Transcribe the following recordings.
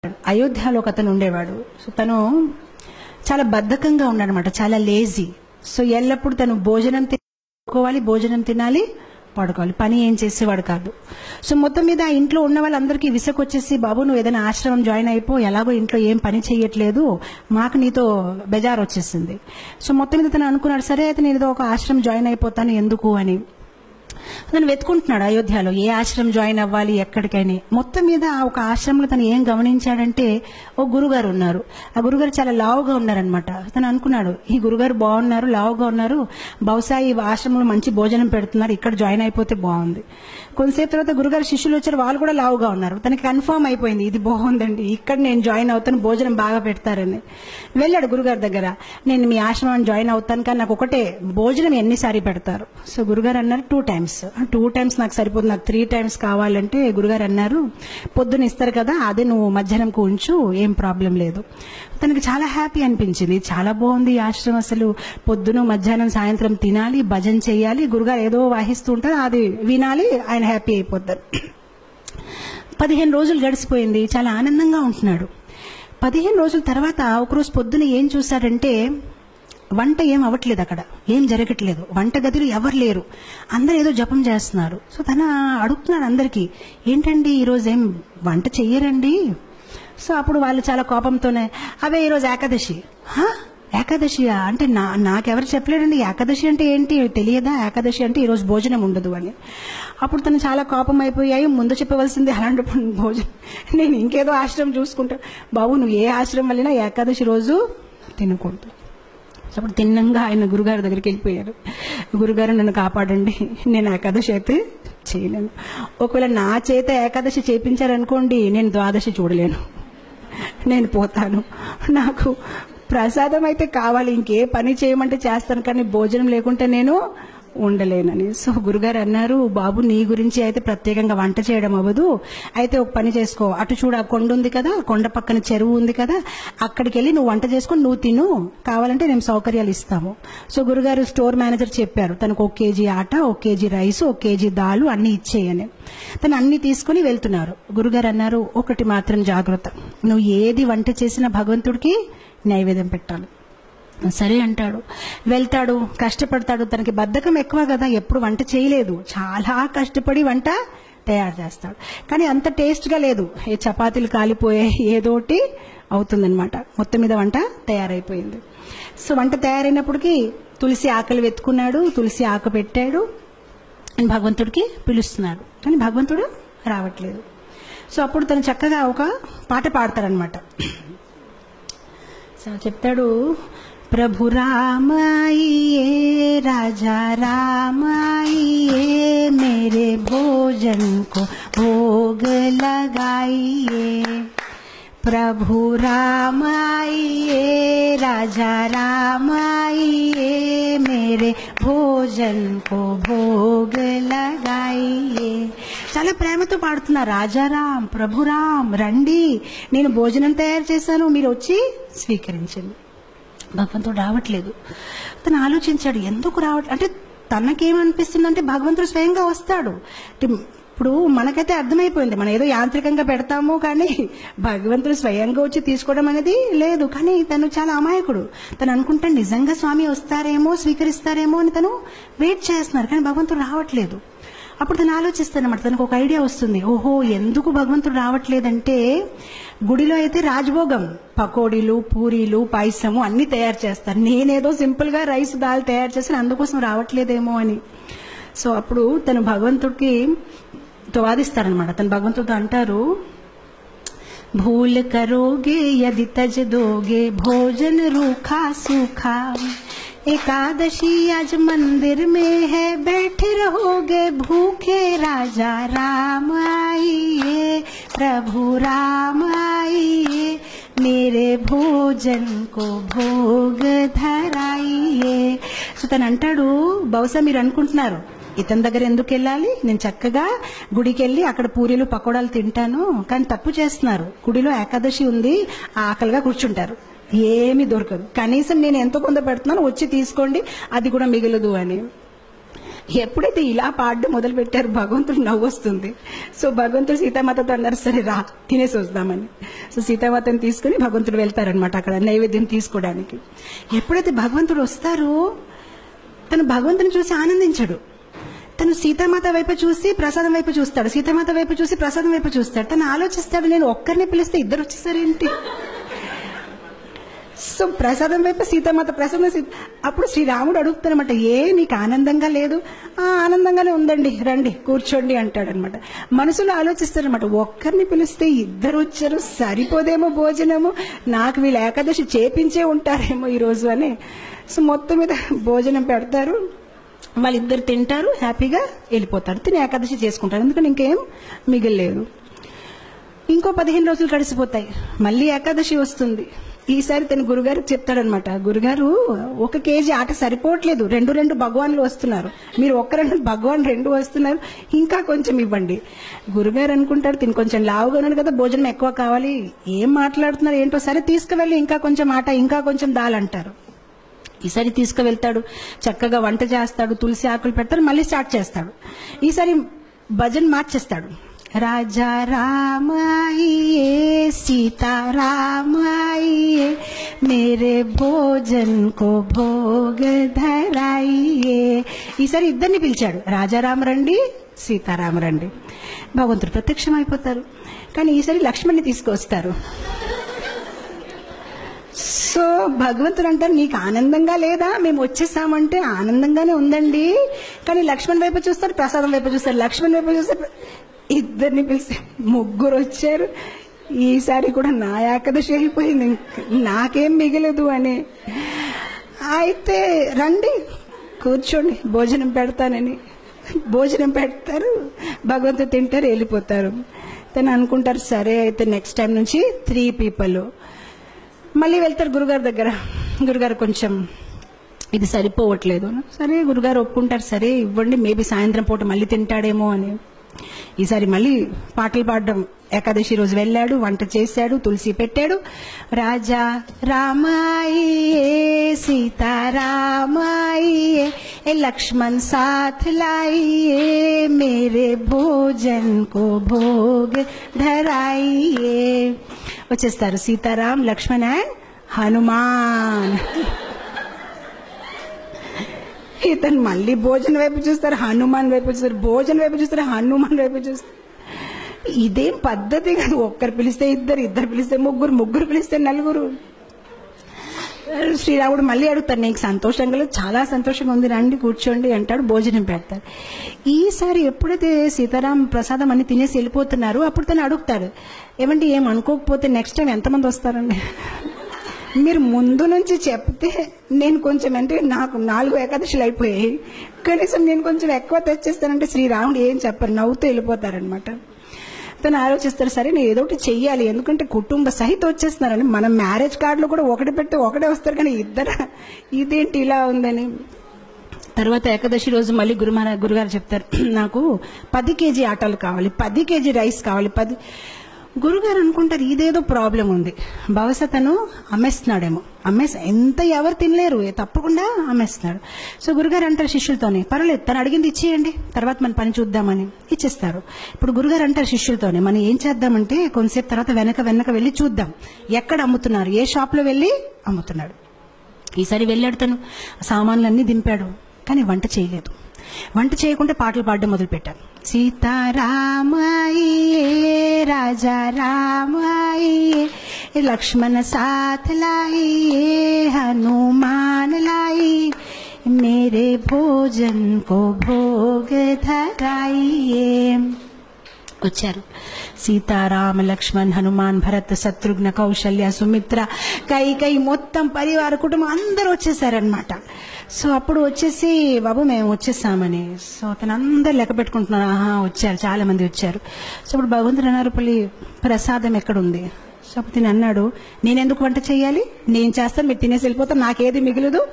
అయోధ్యలో ఒక అతను ఉండేవాడు. సో తను చాలా బద్ధకంగా ఉన్నాడనమాట, చాలా లేజీ. సో ఎల్లప్పుడు తను భోజనం తినుకోవాలి, భోజనం తినాలి, పడుకోవాలి, పని ఏం చేసేవాడు కాదు. సో మొత్తం మీద ఆ ఇంట్లో ఉన్న వాళ్ళందరికీ విసుకొచ్చేసి, బాబు నువ్వు ఏదైనా ఆశ్రమం జాయిన్ అయిపో, ఎలాగో ఇంట్లో ఏం పని చేయట్లేదు, మాకు నీతో బెజార్ వచ్చేసింది. సో మొత్తం మీద తను అనుకున్నాడు, సరే అయితే నేను ఏదో ఒక ఆశ్రమం జాయిన్ అయిపోతాను ఎందుకు అని. తను వెతుకుంటున్నాడు అయోధ్యలో ఏ ఆశ్రమం జాయిన్ అవ్వాలి ఎక్కడికైనా. మొత్తం మీద ఒక ఆశ్రమంలో తను ఏం గమనించాడంటే, ఓ గురుగారు ఉన్నారు. ఆ గురుగారు చాలా లావుగా ఉన్నారనమాట. తను అనుకున్నాడు, ఈ గురుగారు బాగున్నారు, లావుగా ఉన్నారు, బహుశా ఈ ఆశ్రమంలో మంచి భోజనం పెడుతున్నారు, ఇక్కడ జాయిన్ అయిపోతే బాగుంది. కొంతసేపు తర్వాత గురుగారు శిష్యులు వచ్చారు, వాళ్ళు కూడా లావుగా ఉన్నారు. తనకి కన్ఫర్మ్ అయిపోయింది, ఇది బాగుందండి, ఇక్కడ నేను జాయిన్ అవుతాను, భోజనం బాగా పెడతారని. వెళ్ళాడు గురుగారి దగ్గర, నేను మీ ఆశ్రమం జాయిన్ అవుతాను, కానీ నాకు ఒకటే, భోజనం ఎన్నిసారి పెడతారు? సో గురుగారు అన్నారు 2 times. 2 times నాకు సరిపోతుంది, నాకు 3 times కావాలంటే గురుగారు అన్నారు, పొద్దున ఇస్తారు కదా, అదే నువ్వు మధ్యాహ్నంకు ఉంచు, ఏం ప్రాబ్లం లేదు. తనకి చాలా హ్యాపీ అనిపించింది, చాలా బాగుంది ఈ ఆశ్రమం, అసలు పొద్దున మధ్యాహ్నం సాయంత్రం తినాలి, భజన చేయాలి, గురుగారు ఏదో వాహిస్తూ ఉంటారు, అది వినాలి, ఆయన హ్యాపీ అయిపోతారు. 15 రోజులు గడిచిపోయింది, చాలా ఆనందంగా ఉంటున్నాడు. 15 రోజుల తర్వాత ఒకరోజు పొద్దున ఏం చూశాడంటే, వంట ఏం అవ్వట్లేదు, అక్కడ ఏం జరగట్లేదు, వంట గదిలో ఎవరు లేరు, అందరు ఏదో జపం చేస్తున్నారు. సో తన అడుగుతున్నాడు అందరికీ, ఏంటండి ఈరోజు ఏం వంట చెయ్యరండి? సో అప్పుడు వాళ్ళు చాలా కోపంతోనే, అవే ఈరోజు ఏకాదశి. ఏకాదశియా అంటే నాకెవరు చెప్పలేడండి, ఏకాదశి అంటే ఏంటి తెలియదా, ఏకాదశి అంటే ఈరోజు భోజనం ఉండదు అని. అప్పుడు తను చాలా కోపం అయిపోయాయి, ముందు చెప్పవలసింది, అలాంటి భోజనం నేను ఇంకేదో ఆశ్రమం చూసుకుంటా. బాబు నువ్వు ఏ ఆశ్రమం వెళ్ళినా ఏకాదశి రోజు తినకూడదు. అప్పుడు తిన్నంగా ఆయన గురుగారి దగ్గరికి వెళ్ళిపోయారు. గురుగారు నన్ను కాపాడండి, నేను ఏకాదశి అయితే చేయలేను, ఒకవేళ నా చేత ఏకాదశి చేయించారనుకోండి, నేను ద్వాదశి చూడలేను, నేను పోతాను, నాకు ప్రసాదం అయితే కావాలి, ఇంకే పని చేయమంటే చేస్తాను, కానీ భోజనం లేకుంటే నేను ఉండలేనని. సో గురుగారు అన్నారు, బాబు నీ గురించి అయితే ప్రత్యేకంగా వంట చేయడం అవ్వదు, అయితే ఒక పని చేసుకో, అటు చూడ కొండ ఉంది కదా, కొండ పక్కన చెరువు ఉంది కదా, అక్కడికి వెళ్ళి నువ్వు వంట చేసుకొని నువ్వు తిను, కావాలంటే మేము సౌకర్యాలు ఇస్తాము. సో గురుగారు స్టోర్ మేనేజర్ చెప్పారు, తనకు 1 kg ఆట, 1 kg రైస్, 1 kg దాలు అన్ని ఇచ్చేయని. తను అన్ని తీసుకుని వెళ్తున్నారు. గురుగారు అన్నారు, ఒకటి మాత్రం జాగ్రత్త, నువ్వు ఏది వంట చేసినా భగవంతుడికి నైవేద్యం పెట్టాలి. సరే అంటాడు, వెళ్తాడు, కష్టపడతాడు. తనకి బద్ధకం ఎక్కువ కదా, ఎప్పుడు వంట చేయలేదు, చాలా కష్టపడి వంట తయారు చేస్తాడు, కానీ అంత టేస్ట్గా లేదు, ఏ చపాతీలు కాలిపోయాయి, ఏదోటి అవుతుందన్నమాట. మొత్తం మీద వంట తయారైపోయింది. సో వంట తయారైనప్పటికీ తులసి ఆకలి వెతుకున్నాడు, తులసి ఆకు పెట్టాడు, భగవంతుడికి పిలుస్తున్నాడు, కానీ భగవంతుడు రావట్లేదు. సో అప్పుడు తను చక్కగా ఒక పాట పాడతారనమాట. సో చెప్తాడు, प्रभु राम आइए, राजा राम आइए, मेरे भोजन को भोग लगाइए। प्रभु राम आइए, राजा राम आइए, मेरे भोजन को भोग लगाइए. చాలా ప్రేమతో పాడుతున్నా, రాజారాం ప్రభురాం రండి, నేను భోజనం తయారు చేశాను, మీరు వచ్చి స్వీకరించండి. భగవంతుడు రావట్లేదు. తను ఆలోచించాడు, ఎందుకు రావట్లేదు అంటే, తనకేమనిపిస్తుందంటే భగవంతుడు స్వయంగా వస్తాడు. ఇప్పుడు మనకైతే అర్థమైపోయింది, మనం ఏదో యాంత్రికంగా పెడతాము, కానీ భగవంతుడు స్వయంగా వచ్చి తీసుకోవడం అనేది లేదు. కానీ తను చాలా అమాయకుడు, తను అనుకుంటే నిజంగా స్వామి వస్తారేమో, స్వీకరిస్తారేమో అని తను వెయిట్ చేస్తున్నారు, కానీ భగవంతుడు రావట్లేదు. అప్పుడు తను ఆలోచిస్తానమాట, తనకు ఒక ఐడియా వస్తుంది, ఓహో ఎందుకు భగవంతుడు రావట్లేదంటే, గుడిలో అయితే రాజభోగం, పకోడీలు, పూరీలు, పాయసము అన్ని తయారు చేస్తారు, నేనేదో సింపుల్ గా రైస్ దాల్ తయారు చేస్తాను, అందుకోసం రావట్లేదేమో అని. సో అప్పుడు తను భగవంతుడికి వాదిస్తారనమాట. తను భగవంతుడితో అంటారు, భూల్ కరోగే యది తజ్ దోగే భోజన రూఖా సూఖా, एकादशी आज मंदिर में है, बैठे रहोगे भूखे, राजा राम आइए, प्रभु राम आइए, मेरे भोजन को भोग धराइए. సో తను అంటాడు, బహుశా మీరు అనుకుంటున్నారు ఇతని దగ్గర ఎందుకు వెళ్ళాలి, నేను చక్కగా గుడికి వెళ్ళి అక్కడ పూరీలు పకోడాలు తింటాను, కానీ తప్పు చేస్తున్నారు, గుడిలో ఏకాదశి ఉంది, ఆకలిగా కూర్చుంటారు, ఏమీ దొరకదు, కనీసం నేను ఎంతో కొంత పెడుతున్నాను, వచ్చి తీసుకోండి, అది కూడా మిగలదు అని. ఎప్పుడైతే ఇలా పాడడం మొదలు పెట్టారు భగవంతుడు నవ్వు వస్తుంది. సో భగవంతుడు సీతామాతతో అన్నారు, సరే రా తినేసి వద్దామని. సో సీతామాతని తీసుకుని భగవంతుడు వెళ్తారనమాట అక్కడ నైవేద్యం తీసుకోవడానికి. ఎప్పుడైతే భగవంతుడు వస్తారో తను భగవంతుని చూసి ఆనందించడు. తను సీతామాత వైపు చూసి ప్రసాదం వైపు చూస్తాడు, సీతామాత వైపు చూసి ప్రసాదం వైపు చూస్తాడు. తను ఆలోచిస్తాడు, నేను ఒక్కరిని పిలిస్తే ఇద్దరు వచ్చేసారేంటి. సో ప్రసాదం వైపు సీతామాత, ప్రసాదం అప్పుడు శ్రీరాముడు అడుగుతారనమాట, నీకు ఆనందంగా లేదు? ఆనందంగానే ఉందండి, రండి కూర్చోండి అంటాడనమాట. మనసులో ఆలోచిస్తారనమాట, ఒక్కరిని పిలిస్తే ఇద్దరు వచ్చారు, సరిపోదేమో భోజనము, నాకు వీళ్ళు ఏకాదశి చేపించే ఉంటారేమో ఈరోజు అని. సో మొత్తం మీద భోజనం పెడతారు, వాళ్ళిద్దరు తింటారు, హ్యాపీగా వెళ్ళిపోతారు, తిని ఏకాదశి చేసుకుంటారు. ఎందుకంటే ఇంకేం మిగిలేదు. ఇంకో 15 రోజులు గడిచిపోతాయి, మళ్ళీ ఏకాదశి వస్తుంది. ఈసారి తన గురుగారికి చెప్తాడనమాట, గురుగారు 1 కేజీ ఆట సరిపోవట్లేదు, 2 భగవాన్లు వస్తున్నారు, మీరు 1 భగవాన్ 2 వస్తున్నారు, ఇంకా కొంచెం ఇవ్వండి. గురుగారు అనుకుంటారు, తిని కొంచెం లావుగా ఉన్నాడు కదా, భోజనం ఎక్కువ కావాలి, ఏం మాట్లాడుతున్నారు ఏంటో, సరే తీసుకువెళ్ళి ఇంకా కొంచెం ఆట, ఇంకా కొంచెం దాల్ అంటారు. ఈసారి తీసుకువెళ్తాడు, చక్కగా వంట చేస్తాడు, తులసి ఆకులు పెడతాడు, మళ్ళీ స్టార్ట్ చేస్తాడు. ఈసారి భజన్ మార్చేస్తాడు, రాజా రామ ఆయియే సీతా రామ ఆయియే మేరే భోజన్ కో భోగ ధరాయియే. ఈసారి ఇద్దరిని పిలిచాడు, రాజారామ రండి, సీతారామ రండి. భగవంతుడు ప్రత్యక్షం అయిపోతారు. కానీ ఈసారి లక్ష్మణ్ని తీసుకొస్తారు. సో భగవంతుడు అంటారు, నీకు ఆనందంగా లేదా? మేము వచ్చేసామంటే ఆనందంగానే ఉందండి, కానీ లక్ష్మణ్ వైపు చూస్తారు, ప్రసాదం వైపు చూస్తారు, లక్ష్మణ్ వైపు చూస్తారు. ఇద్దరిని పిలిస్తే 3 వచ్చారు. ఈసారి కూడా నా ఏకాదశి అయిపోయింది, నాకేం మిగలదు అని. అయితే రండి కూర్చోండి భోజనం పెడతానని భోజనం పెడతారు, భగవంతుడు తింటారు, వెళ్ళిపోతారు. తను అనుకుంటారు, సరే అయితే నెక్స్ట్ టైం నుంచి 3 పీపుల్. మళ్ళీ వెళ్తారు గురుగారి దగ్గర, గురుగారు కొంచెం ఇది సరిపోవట్లేదు. సరే గురుగారు ఒప్పుకుంటారు, సరే ఇవ్వండి, మేబీ సాయంత్రం పూట మళ్ళీ తింటాడేమో అని. ఈసారి మళ్ళీ పాటలు పాడడం, ఏకాదశి రోజు వెళ్ళాడు, వంట చేశాడు, తులసి పెట్టాడు. రాజా రామాయియే సీతారామాయియే లక్ష్మణ్ సాథ్ లాయియే మేరే భోజన్ కో భోగ్ ధరాయియే. వచ్చేస్తారు సీతారాం, లక్ష్మణ్ అండ్ హనుమాన్. ఇతను మళ్ళీ భోజనం వైపు చూస్తారు, హనుమాన్ వైపు చూస్తారు, భోజనం వైపు చూస్తారు, హనుమాన్ వైపు చూస్తారు. ఇదేం పద్ధతి కాదు, ఒక్కరు పిలిస్తే ఇద్దరు, ఇద్దరు పిలిస్తే ముగ్గురు, ముగ్గురు పిలిస్తే 4. శ్రీరాముడు మళ్ళీ అడుగుతారు, నీకు సంతోషంగా లేదు? చాలా సంతోషంగా ఉంది, రండి కూర్చోండి అంటాడు, భోజనం పెడతారు. ఈసారి ఎప్పుడైతే సీతారాం ప్రసాదం అన్ని తినేసి వెళ్ళిపోతున్నారు, అప్పుడు తను అడుగుతాడు, ఏమంటే ఏం అనుకోకపోతే నెక్స్ట్ టైం ఎంతమంది వస్తారండి? మీరు ముందు నుంచి చెప్తే నేను కొంచెం, అంటే నాకు 4 ఏకాదశులు అయిపోయాయి, కనీసం నేను కొంచెం ఎక్కువ తెచ్చేస్తానంటే శ్రీరాముడు ఏం చెప్పరు, నవ్వుతూ వెళ్ళిపోతారనమాట. తను ఆలోచిస్తారు, సరే నేను ఏదో ఒకటి చెయ్యాలి, ఎందుకంటే కుటుంబ సహితం వచ్చేస్తున్నారని. మనం మ్యారేజ్ కార్డులో కూడా 1 పెడితే 1 వస్తారు, కానీ ఇద్దరు, ఇదేంటి ఇలా ఉందని. తర్వాత ఏకాదశి రోజు మళ్ళీ గురుగారు చెప్తారు, నాకు 10 కేజీ ఆటలు కావాలి, 10 కేజీ రైస్ కావాలి. గురుగారు అనుకుంటారు, ఇదేదో ప్రాబ్లం ఉంది, బహుశా తను అమ్మేస్తున్నాడేమో, ఎంత ఎవరు తినలేరు, తప్పకుండా అమ్మేస్తున్నాడు. సో గురుగారు అంటారు శిష్యులతోనే, పర్వాలేదు తను అడిగింది ఇచ్చేయండి, తర్వాత మన పని చూద్దామని ఇచ్చేస్తారు. ఇప్పుడు గురుగారు అంటారు శిష్యులతోనే, మనం ఏం చేద్దామంటే కొంతసేపు తర్వాత వెనక వెళ్ళి చూద్దాం, ఎక్కడ అమ్ముతున్నారు, ఏ షాప్ లో వెళ్ళి అమ్ముతున్నాడు. ఈసారి వెళ్ళాడు, తను సామాన్లన్నీ దింపాడు, కానీ వంట చేయలేదు. వంట చేయకుండా పాటలు పాడడం మొదలు పెట్టారు. సీతారామాయియే రాజా రామాయియే లక్ష్మణ సాథ్ లాయియే హనుమాన్ లాయి మేరే భోజన్ కో భోగ ధరాయియే. వచ్చారు సీతారామ, లక్ష్మణ్, హనుమాన్, భరత్, శత్రుఘ్న, కౌశల్య, సుమిత్ర, కైకేయి, మొత్తం పరివార కుటుంబం అందరూ వచ్చేసారనమాట. సో అప్పుడు వచ్చేసి, బాబు మేము వచ్చేసామని. సో అతను అందరు లెక్క పెట్టుకుంటున్నారు, వచ్చారు, చాలా మంది వచ్చారు. సో ఇప్పుడు భగవంతుడు అన్నారు, ప్రసాదం ఎక్కడుంది? సో అప్పుడు తిని అన్నాడు, నేనెందుకు వంట చేయాలి, నేను చేస్తాను, మీరు తినేసి వెళ్ళిపోతాను, నాకేది మిగలదు,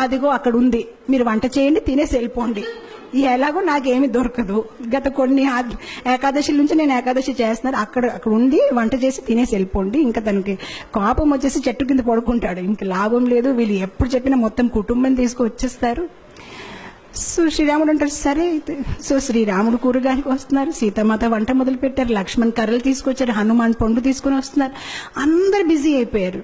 అదిగో అక్కడ ఉంది, మీరు వంట చేయండి, తినేసి వెళ్ళిపోండి, ఎలాగో నాకేమి దొరకదు, గత కొన్ని ఏకాదశి నుంచి నేను ఏకాదశి చేస్తున్నాను, అక్కడ ఉండి వంట చేసి తినేసి వెళ్ళిపోండి. ఇంకా తనకి కోపం వచ్చేసి చెట్టు కింద పడుకుంటాడు, ఇంక లాభం లేదు, వీళ్ళు ఎప్పుడు చెప్పినా మొత్తం కుటుంబం తీసుకు వచ్చేస్తారు. సో శ్రీరాముడు అంటారు సరే అయితే. సో శ్రీరాముడు కూరగాయలకు వస్తున్నారు, సీతామాత వంట మొదలు పెట్టారు, లక్ష్మణ్ కర్రలు తీసుకొచ్చారు, హనుమాన్ పండు తీసుకుని వస్తున్నారు, అందరు బిజీ అయిపోయారు.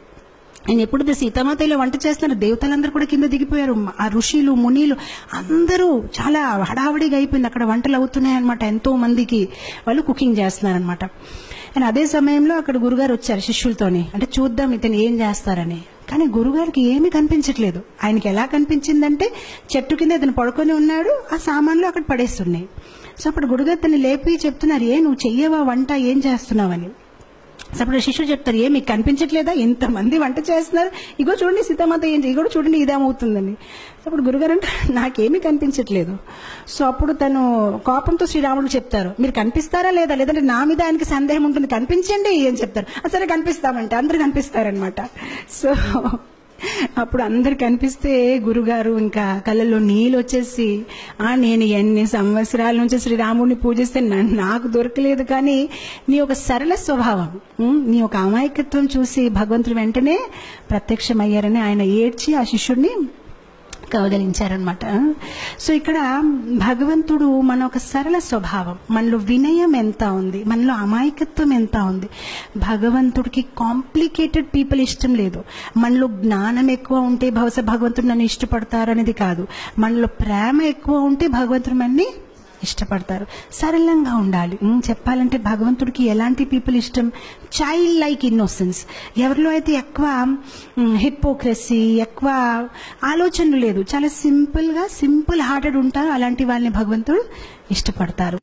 ఆయన ఎప్పుడైతే సీతామాత ఇలా వంట చేస్తున్నారు, దేవతలందరూ కూడా కింద దిగిపోయారు, ఆ ఋషులు మునీలు అందరూ చాలా హడావడిగా అయిపోయింది. అక్కడ వంటలు అవుతున్నాయి అనమాట, ఎంతో మందికి వాళ్ళు కుకింగ్ చేస్తున్నారనమాట. అండ్ అదే సమయంలో అక్కడ గురుగారు వచ్చారు శిష్యులతోని, అంటే చూద్దాం ఇతను ఏం చేస్తారని. కానీ గురుగారికి ఏమీ కనిపించట్లేదు. ఆయనకి ఎలా కనిపించిందంటే చెట్టు కింద ఇతను పడుకొని ఉన్నాడు, ఆ సామాన్లు అక్కడ పడేస్తున్నాయి. సో అప్పుడు గురుగారు తను లేపి చెప్తున్నారు, నువ్వు చెయ్యవా వంట, ఏం చేస్తున్నావని. సో అప్పుడు శిష్యుడు చెప్తారు, మీకు కనిపించట్లేదా, ఇంతమంది వంట చేస్తున్నారు, ఇగో చూడండి సీతామాత ఇగో చూడండి ఇదేమవుతుందని. అప్పుడు గురుగారు అంటే నాకేమీ కనిపించట్లేదు. సో అప్పుడు తను కోపంతో శ్రీరాముడు చెప్తారు, మీరు కనిపిస్తారా లేదా, లేదంటే నా మీద ఆయనకి సందేహం ఉంటుంది, కనిపించండి అని చెప్తారు. సరే కనిపిస్తామంటే అందరు కనిపిస్తారనమాట. సో అప్పుడు అందరు కనిపిస్తే గురుగారు ఇంకా కళ్ళల్లో నీళ్ళు వచ్చేసి, నేను ఎన్ని సంవత్సరాల నుంచి శ్రీరాముడిని పూజిస్తే నాకు దొరకలేదు, కానీ నీ ఒక సరళ స్వభావం, నీ ఒక అమాయకత్వం చూసి భగవంతుడు వెంటనే ప్రత్యక్షమయ్యారని ఆయన ఏడ్చి ఆ శిష్యుడిని కవగలించారనమాట. సో ఇక్కడ భగవంతుడు మన ఒక సరళ స్వభావం, మనలో వినయం ఎంత ఉంది, మనలో అమాయకత్వం ఎంత ఉంది. భగవంతుడికి కాంప్లికేటెడ్ పీపుల్ ఇష్టం లేదు. మనలో జ్ఞానం ఎక్కువ ఉంటే బహుశా భగవంతుడు నన్ను ఇష్టపడతారు అనేది కాదు, మనలో ప్రేమ ఎక్కువ ఉంటే భగవంతుడు మనని ఇష్టపడతారు. సరళంగా ఉండాలి. చెప్పాలంటే భగవంతుడికి ఎలాంటి పీపుల్ ఇష్టం, చైల్డ్ లైక్ ఇన్నోసెన్స్. ఎవరిలో అయితే ఎక్కువ హిపోక్రసీ, ఎక్కువ ఆలోచనలు లేదు, చాలా సింపుల్ హార్టెడ్ ఉంటారు, అలాంటి వాళ్ళని భగవంతుడు ఇష్టపడతారు.